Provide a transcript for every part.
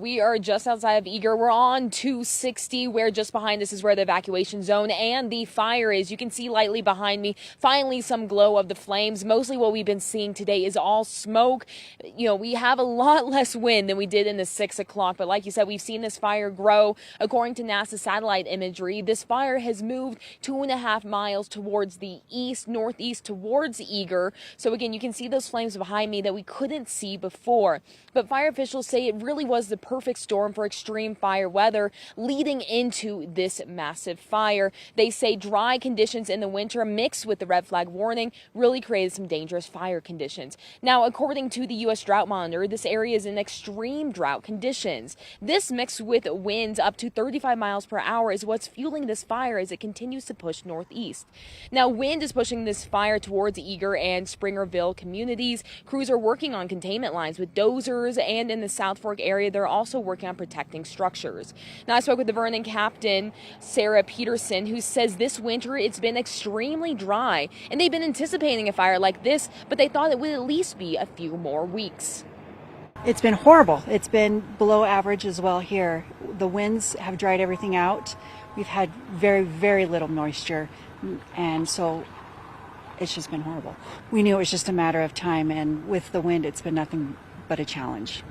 We are just outside of Eager. We're on 260, where just behind us is where the evacuation zone and the fire is. You can see lightly behind me, finally some glow of the flames. Mostly what we've been seeing today is all smoke. You know, we have a lot less wind than we did in the 6 o'clock, but like you said, we've seen this fire grow. According to NASA satellite imagery, this fire has moved 2.5 miles towards the east, northeast towards Eager. So again, you can see those flames behind me that we couldn't see before. But fire officials say it really was the perfect storm for extreme fire weather leading into this massive fire. They say dry conditions in the winter mixed with the red flag warning really created some dangerous fire conditions. Now, according to the U.S. Drought Monitor, this area is in extreme drought conditions. This mixed with winds up to 35 miles per hour is what's fueling this fire as it continues to push northeast. Now, wind is pushing this fire towards Eager and Springerville communities. Crews are working on containment lines with dozers, and in the South Fork area, they're also working on protecting structures. Now, I spoke with the Vernon captain, Sarah Peterson, who says this winter it's been extremely dry, and they've been anticipating a fire like this, but they thought it would at least be a few more weeks. It's been horrible. It's been below average as well here. The winds have dried everything out. We've had very, very little moisture, and so it's just been horrible. We knew it was just a matter of time, and with the wind, it's been nothing but a challenge.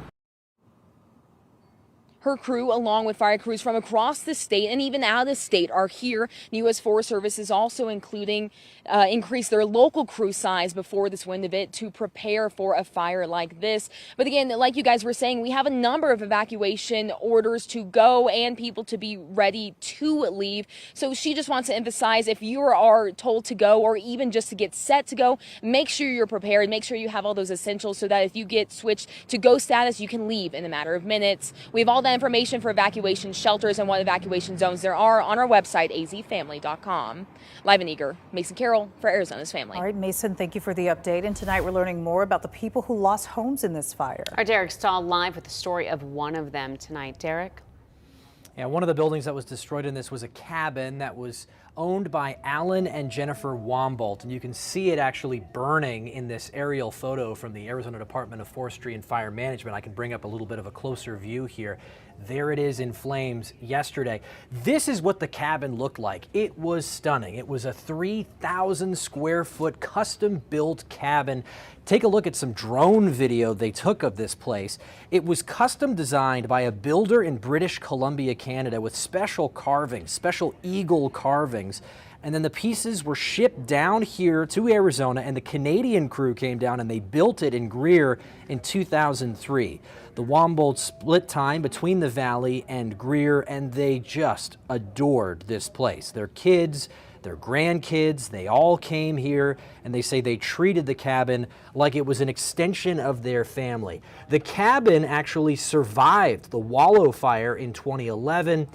Her crew, along with fire crews from across the state and even out of state, are here. The U.S. Forest Service is also increased their local crew size before this wind event to prepare for a fire like this. But again, like you guys were saying, we have a number of evacuation orders to go and people to be ready to leave. So she just wants to emphasize, if you are told to go or even just to get set to go, make sure you're prepared. Make sure you have all those essentials so that if you get switched to go status, you can leave in a matter of minutes. We have all that information for evacuation shelters and what evacuation zones there are on our website, azfamily.com. Live in Eager, Mason Carroll for Arizona's Family. All right, Mason, thank you for the update. And tonight we're learning more about the people who lost homes in this fire. Our Derek Stahl live with the story of one of them tonight. Derek? Yeah, one of the buildings that was destroyed in this was a cabin that was owned by Alan and Jennifer Wombolt, and you can see it actually burning in this aerial photo from the Arizona Department of Forestry and Fire Management. I can bring up a little bit of a closer view here. There it is in flames yesterday. This is what the cabin looked like. It was stunning. It was a 3,000 square foot custom built cabin. Take a look at some drone video they took of this place. It was custom designed by a builder in British Columbia, Canada, with special carvings, special eagle carvings. And then the pieces were shipped down here to Arizona, and the Canadian crew came down and they built it in Greer in 2003. The Wombolts split time between the Valley and Greer, and they just adored this place. Their kids, their grandkids, they all came here, and they say they treated the cabin like it was an extension of their family. The cabin actually survived the Wallow fire in 2011,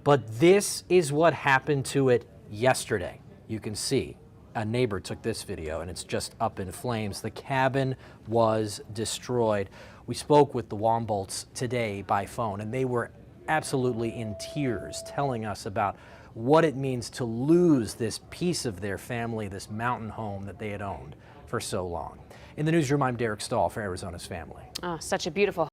but this is what happened to it yesterday. You can see a neighbor took this video and it's just up in flames. The cabin was destroyed. We spoke with the Wombolts today by phone, and they were absolutely in tears telling us about what it means to lose this piece of their family, this mountain home that they had owned for so long. In the newsroom, I'm Derek Stahl for Arizona's Family. Oh, such a beautiful